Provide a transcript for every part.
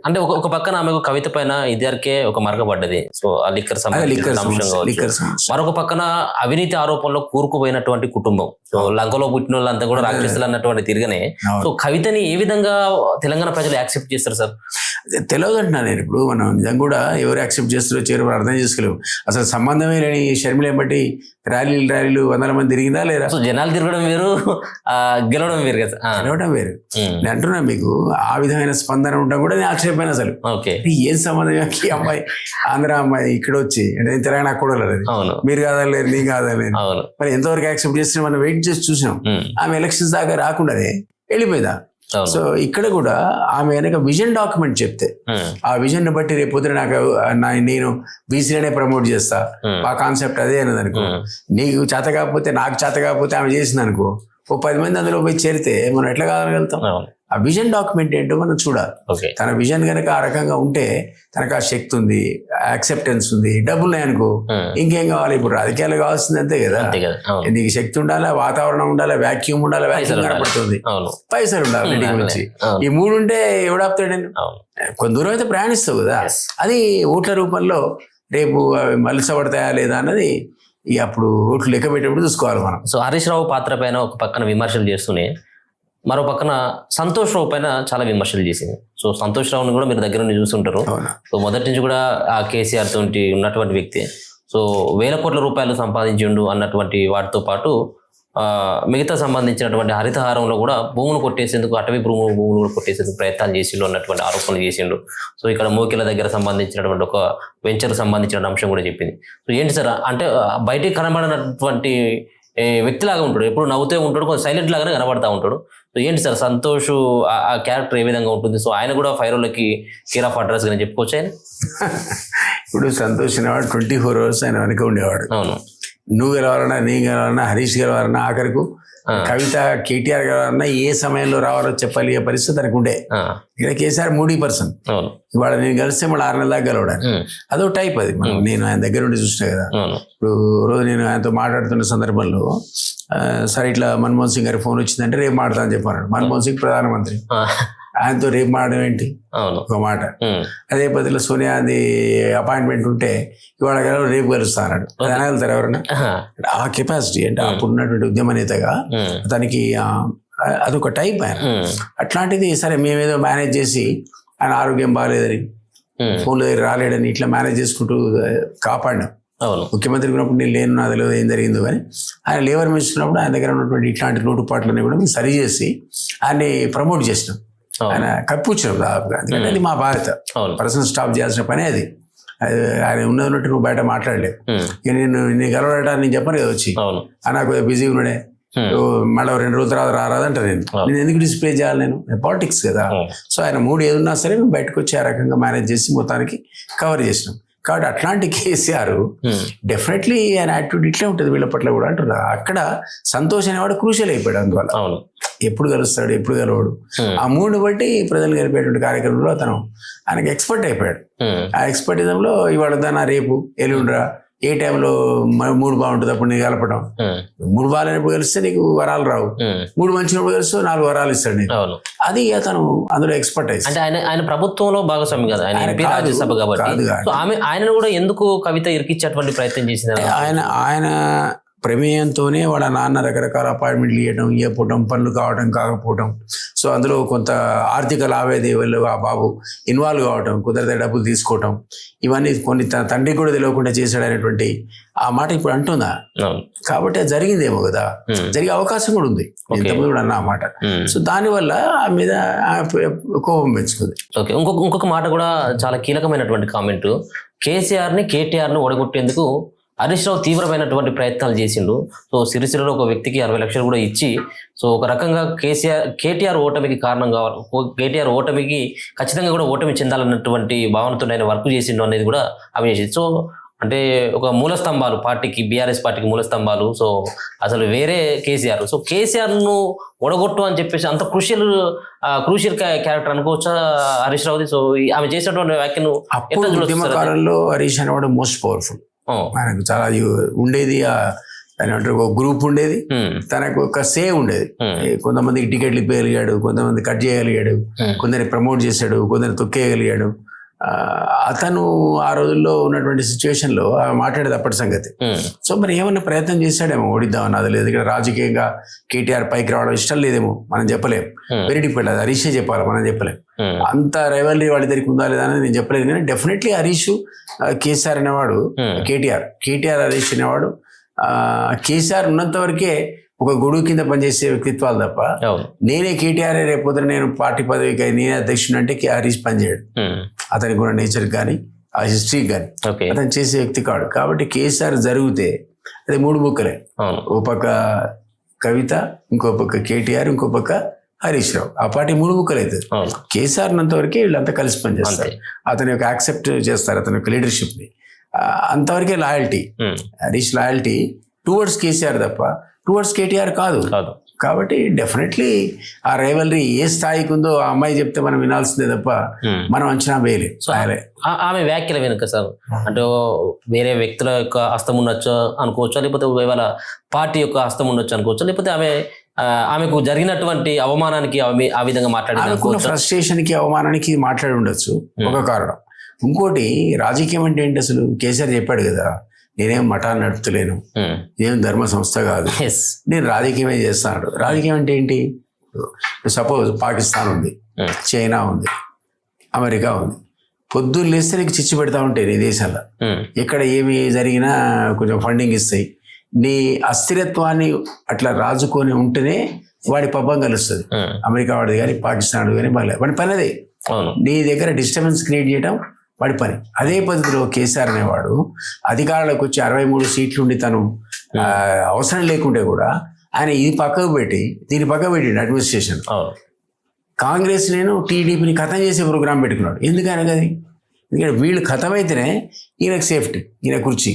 అంటే ఒక పక్కన ఆమెకు కవిత పైన ఇద్దరికే ఒక మరక పడ్డది. సో ఆ లిక్కర్ సంబంధించిన అంశం కావచ్చు. మరొక పక్కన అవినీతి ఆరోపణలో కూరుకుపోయినటువంటి కుటుంబం. సో లంకలో పుట్టిన వాళ్ళంతా కూడా రాక్షసులు అన్నటువంటి తిరగనే. సో కవితని ఏ విధంగా తెలంగాణ ప్రజలు యాక్సెప్ట్ చేస్తారు సార్? తెలియదు అంటున్నా నేను. ఇప్పుడు మనం నిజంగా కూడా ఎవరు యాక్సెప్ట్ చేస్తారో చేయరు అర్థం చేసుకోలేవు. అసలు సంబంధమే లేని షర్మిల బట్టి ర్యాలీలు 100 మంది తిరిగిందా లేదా? సో జనాలు తిరగడం వేరు, గెలవడం వేరు కదా. గెలవడం వేరు. నేను అంటున్నా మీకు ఆ విధమైన స్పందన ఉండడం కూడా నేను ఆశ్చర్యపోయినా అసలు. ఏం సంబంధం ఈ అమ్మాయి ఆంధ్ర అమ్మాయి ఇక్కడ వచ్చి అంటే తెలంగాణ కూడా లేదు, మీరు కాదలేరు నీ కాదలేరు, మరి ఎంతవరకు యాక్సెప్ట్ చేస్తే మనం వెయిట్ చేసి చూసినాం. ఆమె ఎలక్షన్స్ దాకా రాకుండానే వెళ్ళిపోయిందా? సో ఇక్కడ కూడా ఆమె వెనక విజన్ డాక్యుమెంట్ చెప్తే ఆ విజన్ ని బట్టి రేపు పొద్దున నేను బీసీలనే ప్రమోట్ చేస్తా, ఆ కాన్సెప్ట్ అదే అన్నది అనుకో, నీకు చేత కాకపోతే నాకు చేత కాకపోతే ఆమె చేసింది అనుకో, ఓ 10 మంది అందులో పోయి చేరితే మనం ఎట్లా కాగలుగుతాం? ఆ విజన్ డాక్యుమెంట్ ఏంటో మనం చూడాలి. తన విజన్ కనుక ఆ రకంగా ఉంటే తనకు ఆ శక్తి ఉంది, యాక్సెప్టెన్స్ ఉంది, డబ్బులు ఉన్నాయనుకో ఇంకేం కావాలి? ఇప్పుడు రాజకీయాలు కావాల్సింది అంతే కదా. నీకు శక్తి ఉండాలా, వాతావరణం ఉండాలా, వ్యాక్యూమ్ ఉండాలా, వ్యాక్యూమ్ కనపడుతుంది, పైసలు ఉండాలి ఇంటికి నుంచి. ఈ 3 ఉంటే ఎవడాపుతాడండి? కొంత దూరం అయితే ప్రయాణిస్తావు కదా. అది ఓట్ల రూపంలో రేపు మలిసపడతాయా లేదా అన్నది అప్పుడు ఓట్లు లెక్క పెట్టేప్పుడు చూసుకోవాలి మనం. సో హరీష్ రావు పాత్ర పైన ఒక పక్కన విమర్శలు చేస్తూనే మరో పక్కన సంతోష్ రావు పైన చాలా విమర్శలు చేసింది. సో సంతోష్ రావుని కూడా మీరు దగ్గర నుండి చూస్తుంటారు. సో మొదటి నుంచి కూడా ఆ కేసీఆర్ తోటి ఉన్నటువంటి వ్యక్తి. సో 1000 కోట్ల రూపాయలు సంపాదించిండు అన్నటువంటి వాటితో పాటు మిగతా సంబంధించినటువంటి హరితహారంలో కూడా భూములు కొట్టేసేందుకు, అటవీ భూములు కూడా కొట్టేసేందుకు ప్రయత్నాలు చేసిండు అన్నటువంటి ఆరోపణలు చేసిండు. సో ఇక్కడ మోకిల దగ్గర సంబంధించినటువంటి ఒక వెంచర్ సంబంధించిన అంశం కూడా చెప్పింది. సో ఏంటి సార్ అంటే బయటికి కనబడినటువంటి వ్యక్తిలాగా ఉంటాడు, ఎప్పుడు నవ్వుతూ ఉంటాడు, కొంచెం సైలెంట్ లాగానే కనబడతా ఉంటాడు. సో ఏంటి సార్ సంతోష్ ఆ క్యారెక్టర్ ఏ విధంగా ఉంటుంది? సో ఆయన కూడా ఫైరోలకి కేర్ ఆఫ్ అడ్రస్ గా చెప్పొచ్చు ఆయన. ఇప్పుడు సంతోష్ అనేవాడు 24 hours ఆయన వెనక ఉండేవాడు. అవును, నువ్వు గెలవాలన్నా, నేను గెలవాలన్నా, హరీష్ గెలవాలన్నా, ఆఖరికి కవిత కేటీఆర్ గెలవాలన్నా ఏ సమయంలో రావాలో చెప్పాలి ఏ పరిస్థితి తనకు ఉండే. ఇక్కడ కేసీఆర్ 3%. ఇవాళ నేను కలిస్తే మళ్ళీ 6 నెలల దాకా గెలవడానికి అదో టైప్. అది నేను ఆయన దగ్గర ఉండి చూసినా కదా. ఇప్పుడు రోజు నేను ఆయనతో మాట్లాడుతున్న సందర్భంలో సరే ఇట్లా మన్మోహన్ సింగ్ గారి ఫోన్ వచ్చిందంటే రేపు మాట్లాడతా అని చెప్పారు. మన్మోహన్ సింగ్ ప్రధానమంత్రి, ఆయనతో రేపు మాట్లాడడం ఏంటి ఒక మాట. అదే పద్ధతిలో సోనియా గాంధీ అపాయింట్మెంట్ ఉంటే ఇవాళ రేపు కలుస్తా అన్నాడు. అది అనగలుగుతారు ఎవరన్నా? ఆ కెపాసిటీ అంటే అప్పుడు ఉన్నటువంటి ఉద్యమ నేతగా తనకి అదొక టైప్ ఆయన. అట్లాంటిది సరే మేమేదో మేనేజ్ చేసి ఆయన ఆరోగ్యం బాగాలేదని ఫోన్లో రాలేడని ఇట్లా మేనేజ్ చేసుకుంటూ కాపాడినాం. ముఖ్యమంత్రి ఉన్నప్పుడు నేను లేను, నాది ఏం జరిగిందో కానీ ఆయన లేబర్ మినిస్టర్ ఉన్నప్పుడు ఆయన దగ్గర ఉన్నటువంటి ఇట్లాంటి లోటుపాట్లన్నీ కూడా మేము సరి చేసి ఆయన్ని ప్రమోట్ చేసినాం. ఆయన కప్పించాం దాదాపుగా. ఎందుకంటే అది మా బాధ్యత, పర్సనల్ స్టాప్ చేయాల్సిన పని అది. ఆయన ఉన్నట్టు నువ్వు బయట మాట్లాడలేవు. ఇక నేను గెలవడా నేను చెప్పను కదా వచ్చి నాకు బిజీగా ఉన్నాడే మళ్ళీ 2 రోజుల తర్వాత రారాదంట. నేను ఎందుకు డిస్ప్లే చేయాలి? నేను పాలిటిక్స్ కదా. సో ఆయన 3 ఏదున్నా సరే మేము బయటకు వచ్చి ఆ రకంగా మేనేజ్ చేసి మొత్తానికి కవర్ చేసినాం. కాబట్టి అట్లాంటి కేసీఆర్ డెఫినెట్లీ ఆయన యాటిట్యూడ్ ఇట్లే ఉంటుంది వీళ్ళ పట్ల కూడా అంటున్నా. అక్కడ సంతోష్ అనేవాడు క్రూషియల్ అయిపోయాడు. అందువల్ల ఎప్పుడు కలుస్తాడు, ఎప్పుడు కలవాడు, ఆ మూడుని బట్టి ప్రజలు గెలిపేటువంటి కార్యక్రమంలో అతను ఆయనకి ఎక్స్పర్ట్ అయిపోయాడు. ఆ ఎక్స్పర్టిజంలో ఇవాళ దానా రేపు ఎల్లుండ్రా ఏ టైంలో 3 బాగుంటుంది అప్పుడు నీకు కలపడం. 3 బాగాలేనప్పుడు కలిస్తే నీకు వరాలు రావు, 3 మంచినప్పుడు కలిస్తే 4 వరాలు ఇస్తాడు నీకు. అది అతను అందులో ఎక్స్పర్టైజ్. అంటే ఆయన ప్రభుత్వంలో భాగస్వామి కదా, రాజ్యసభ కాబట్టి ఆయనను కూడా ఎందుకు కవిత ఇరికిచ్చేటువంటి ప్రయత్నం చేసింది? ఆయన ప్రమేయంతోనే వాళ్ళ నాన్న రకరకాల అపాయింట్మెంట్లు ఇవ్వకపోవడం, పనులు కాకపోవడం, సో అందులో కొంత ఆర్థిక లావాదేవీలు ఆ బాబు ఇన్వాల్వ్ కావడం, కుదరతే డబ్బులు తీసుకోవటం, ఇవన్నీ కొన్ని తండ్రికి కూడా తెలియకుండా చేశాడు అనేటువంటి ఆ మాట ఇప్పుడు అంటుందా? కాబట్టి అది జరిగిందేమో కదా, జరిగే అవకాశం కూడా ఉంది. ఇంతకుముందు కూడా అన్న ఆ మాట. సో దానివల్ల ఆ మీద కోపం పెంచుకుంది. ఓకే, ఇంకొక మాట కూడా చాలా కీలకమైనటువంటి కామెంట్. కేటీఆర్ ని ఓడగొట్టేందుకు హరీష్ రావు తీవ్రమైనటువంటి ప్రయత్నాలు చేసిండు. సో సిరిసిల్లలో ఒక వ్యక్తికి 60 లక్షలు కూడా ఇచ్చి, సో ఒక రకంగా కేటీఆర్ ఓటమికి కారణం కావాలి, కేటీఆర్ ఓటమికి ఖచ్చితంగా కూడా ఓటమి చెందాలన్నటువంటి భావనతో ఆయన వర్క్ చేసిండు అనేది కూడా అవి చేసింది. సో అంటే ఒక మూల స్తంభాలు పార్టీకి, బీఆర్ఎస్ పార్టీకి మూల స్తంభాలు. సో అసలు వేరే కేసీఆర్. సో కేసీఆర్ను ఓడగొట్టు అని చెప్పేసి అంత క్రూషియల్ క్యారెక్టర్ అనుకోవచ్చా హరీష్ రావుది? సో ఆమె చేసినటువంటి వ్యాఖ్యను కాలంలో హరీష్ అనేవాడు మోస్ట్ పవర్ఫుల్. మనకు చాలా ఉండేది దాని అంటారు ఒక గ్రూప్ ఉండేది, తనకు ఒక సే ఉండేది. కొంతమందికి టికెట్లు ఇప్పగలిగాడు, కొంతమంది కట్ చేయగలిగాడు, కొందరిని ప్రమోట్ చేశాడు, కొందరిని తొక్కేయగలిగాడు. అతను ఆ రోజుల్లో ఉన్నటువంటి సిచ్యువేషన్లో మాట్లాడేది అప్పటి సంగతి. సో మరి ఏమన్నా ప్రయత్నం చేశాడేమో ఓడిద్దామని, అది లేదు. ఇక్కడ రాజకీయంగా కేటీఆర్ పైకి రావడం ఇష్టం లేదేమో, మనం చెప్పలేం. వెరీ డిఫరెంట్, అది హరీషే చెప్పాలి, మనం చెప్పలేం. అంత రైవల్రీ వాళ్ళిద్దరికి ఉందా లేదా అని నేను చెప్పలేదు. కానీ డెఫినెట్లీ హరీష్ కేసీఆర్ అనేవాడు, కేటీఆర్ హరీష్ అనేవాడు కేసీఆర్ ఉన్నంత వరకే ఒక గొడుగు కింద పనిచేసే వ్యక్తిత్వాలు తప్ప, నేనే కేటీఆర్ రేపు నేను పార్టీ పదవికి నేనే అధ్యక్షుడు అంటే హరీష్ పనిచేయడు. అతనికి కూడా నేచర్ కానీ ఆ హిస్టరీకి కానీ అతను చేసే వ్యక్తి కాడు. కాబట్టి కేసీఆర్ జరిగితే అది 3 బుక్కలే, ఓ పక్క కవిత, ఇంకో పక్క కేటీఆర్, ఇంకో పక్క హరీష్ రావు. ఆ పార్టీ 3 బుక్కలు అవుతుంది. కేసీఆర్ ఉన్నంత వరకే వీళ్ళంతా కలిసి పనిచేస్తారు, అతని యొక్క యాక్సెప్ట్ చేస్తారు, అతని యొక్క లీడర్షిప్ ని. అంతవరకే loyalty, Harish loyalty towards KCR తప్ప టువర్డ్స్ కేటీఆర్ కాదు. కాబట్టి డెఫినెట్లీ ఆ రైవల్రీ ఏ స్థాయికి ఉందో ఆ అమ్మాయి చెప్తే మనం వినాల్సిందే తప్ప మనం అంచనా వేయలేదు. ఆమె వ్యాఖ్యల వెనుక సార్ అంటే వేరే వ్యక్తుల యొక్క హస్తం ఉండొచ్చు అనుకోవచ్చు, లేకపోతే ఇవాళ పార్టీ యొక్క హస్తం ఉండొచ్చు అనుకోవచ్చు, లేకపోతే ఆమెకు జరిగినటువంటి అవమానానికి ఆ విధంగా మాట్లాడి ఫ్రస్ట్రేషన్కి అవమానానికి మాట్లాడి ఉండొచ్చు, ఒక కారణం. ఇంకోటి రాజకీయం అంటే ఏంటి అసలు? కేసీఆర్ చెప్పాడు కదా, నేనేం మఠాన్ని నడుపుతలేను, నేను ధర్మ సంస్థ కాదు, నేను రాజకీయమే చేస్తాను. రాజకీయం అంటే ఏంటి? సపోజ్ పాకిస్తాన్ ఉంది, చైనా ఉంది, అమెరికా ఉంది. పొద్దున్న లేస్తే నీకు చిచ్చు పెడతా ఉంటాయి నీ దేశాల్లో. ఎక్కడ ఏమి జరిగినా కొంచెం ఫండింగ్ ఇస్తాయి. నీ అస్థిరత్వాన్ని అట్లా రాజుకొని ఉంటేనే వాడి పబ్బం కలుస్తుంది. అమెరికా వాడిది కానీ పాకిస్తాన్ వాడిది కానీ వాడి పని అదే. నీ దగ్గర డిస్టర్బెన్స్ క్రియేట్ చేయడం వాడి పని. అదే పద్ధతిలో కేసీఆర్ అనేవాడు అధికారంలోకి వచ్చి 63 సీట్లు ఉండి తను అవసరం లేకుంటే కూడా ఆయన ఇది పక్కకు పెట్టి దీన్ని పక్కకు పెట్టిండు అడ్మినిస్ట్రేషన్. కాంగ్రెస్ నేను టీడీపీని ఖతం చేసే ప్రోగ్రాం పెట్టుకున్నాడు. ఎందుకని అది? ఎందుకంటే వీళ్ళు ఖతం అయితేనే ఈయనకు సేఫ్టీ, ఈయన కుర్చీ.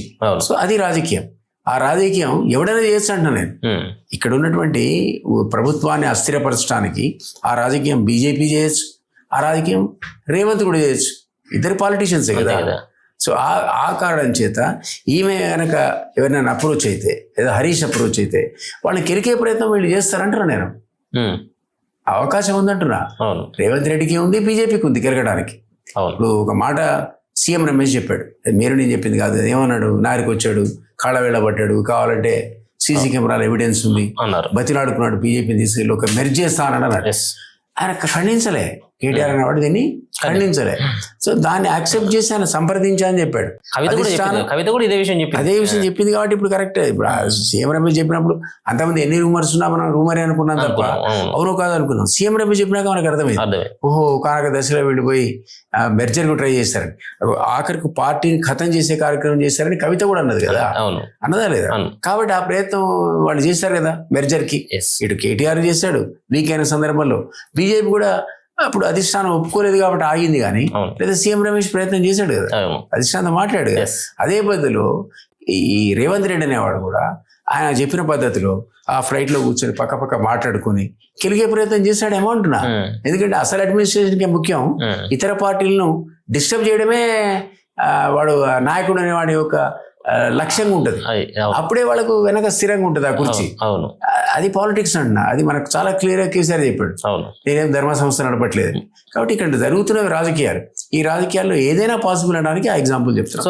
సో అది రాజకీయం. ఆ రాజకీయం ఎవడైనా చేయొచ్చు అంటున్నా నేను. ఇక్కడ ఉన్నటువంటి ప్రభుత్వాన్ని అస్థిరపరచడానికి ఆ రాజకీయం బీజేపీ చేయొచ్చు, ఆ రాజకీయం రేవంత్ కూడా చేయొచ్చు. ఇద్దరు పాలిటీషియన్స్ కదా. సో ఆ కారణం చేత ఈమె కనుక ఎవరినైనా అప్రోచ్ అయితే, లేదా హరీష్ అప్రోచ్ అయితే వాళ్ళని కెరికే ప్రయత్నం వీళ్ళు చేస్తారంటున్నా నేను. అవకాశం ఉందంటున్నా. రేవంత్ రెడ్డికి ఉంది, బీజేపీకి ఉంది కెరగడానికి. ఇప్పుడు ఒక మాట సీఎం రమేష్ చెప్పాడు, మీరు నేను చెప్పింది కాదు. ఏమన్నాడు? నారికి వచ్చాడు, కాళ్ళ వేళ పట్టాడు, కావాలంటే సీసీ కెమెరాల ఎవిడెన్స్ ఉంది, బతిలాడుకున్నాడు, బీజేపీని తీసుకెళ్ళి ఒక మెర్జ్ చేస్తానని అన్నాడు. ఆయన ఖండించలే, కేటీఆర్ అనేవాడు దీన్ని ఖండించలే. సో దాన్ని యాక్సెప్ట్ చేసి ఆయన సంప్రదించాలని చెప్పాడు. అదే విషయం చెప్పింది కాబట్టి ఇప్పుడు కరెక్ట్. ఇప్పుడు సీఎం రమేష్ చెప్పినప్పుడు అంతమంది ఎన్ని రూమర్స్ ఉన్నా మనం రూమరే అనుకున్నాం తప్ప అవునో కాదు అనుకున్నాం. సీఎం రమేష్ చెప్పినాక మనకు అర్థమైంది, ఓహో కానక దశలో వెళ్ళిపోయి మెర్జర్కు ట్రై చేశారని, ఆఖరికి పార్టీని ఖతం చేసే కార్యక్రమం చేశారని కవిత కూడా అన్నది కదా, అన్నదా లేదా? కాబట్టి ఆ ప్రయత్నం వాళ్ళు చేశారు కదా మెర్జర్కి. ఇటు కేటీఆర్ చేశాడు వీక్ అయిన సందర్భంలో, బీజేపీ కూడా అప్పుడు అధిష్టానం ఒప్పుకోలేదు కాబట్టి ఆగింది. కానీ లేదా సీఎం రమేష్ ప్రయత్నం చేశాడు కదా, అధిష్టానం మాట్లాడు కదా. అదే పద్ధతిలో ఈ రేవంత్ రెడ్డి అనేవాడు కూడా ఆయన చెప్పిన పద్ధతిలో ఆ ఫ్లైట్ లో కూర్చొని పక్క మాట్లాడుకుని కెలిగే ప్రయత్నం చేశాడేమో అంటున్నా. ఎందుకంటే అసలు అడ్మినిస్ట్రేషన్కే ముఖ్యం, ఇతర పార్టీలను డిస్టర్బ్ చేయడమే వాడు నాయకుడు అనేవాడి యొక్క లక్ష్యంగా ఉంటుంది. అప్పుడే వాళ్ళకు వెనక స్థిరంగా ఉంటుంది ఆ కుర్చీ. అది పాలిటిక్స్ అంటున్నా. అది మనకు చాలా క్లియర్గా కేసీఆర్ చెప్పాడు, నేనేం ధర్మ సంస్థ నడపట్లేదు. కాబట్టి ఇక్కడ జరుగుతున్నవి రాజకీయాలు. ఈ రాజకీయాల్లో ఏదైనా పాసిబుల్ అనడానికి ఆ ఎగ్జాంపుల్ చెప్తాను.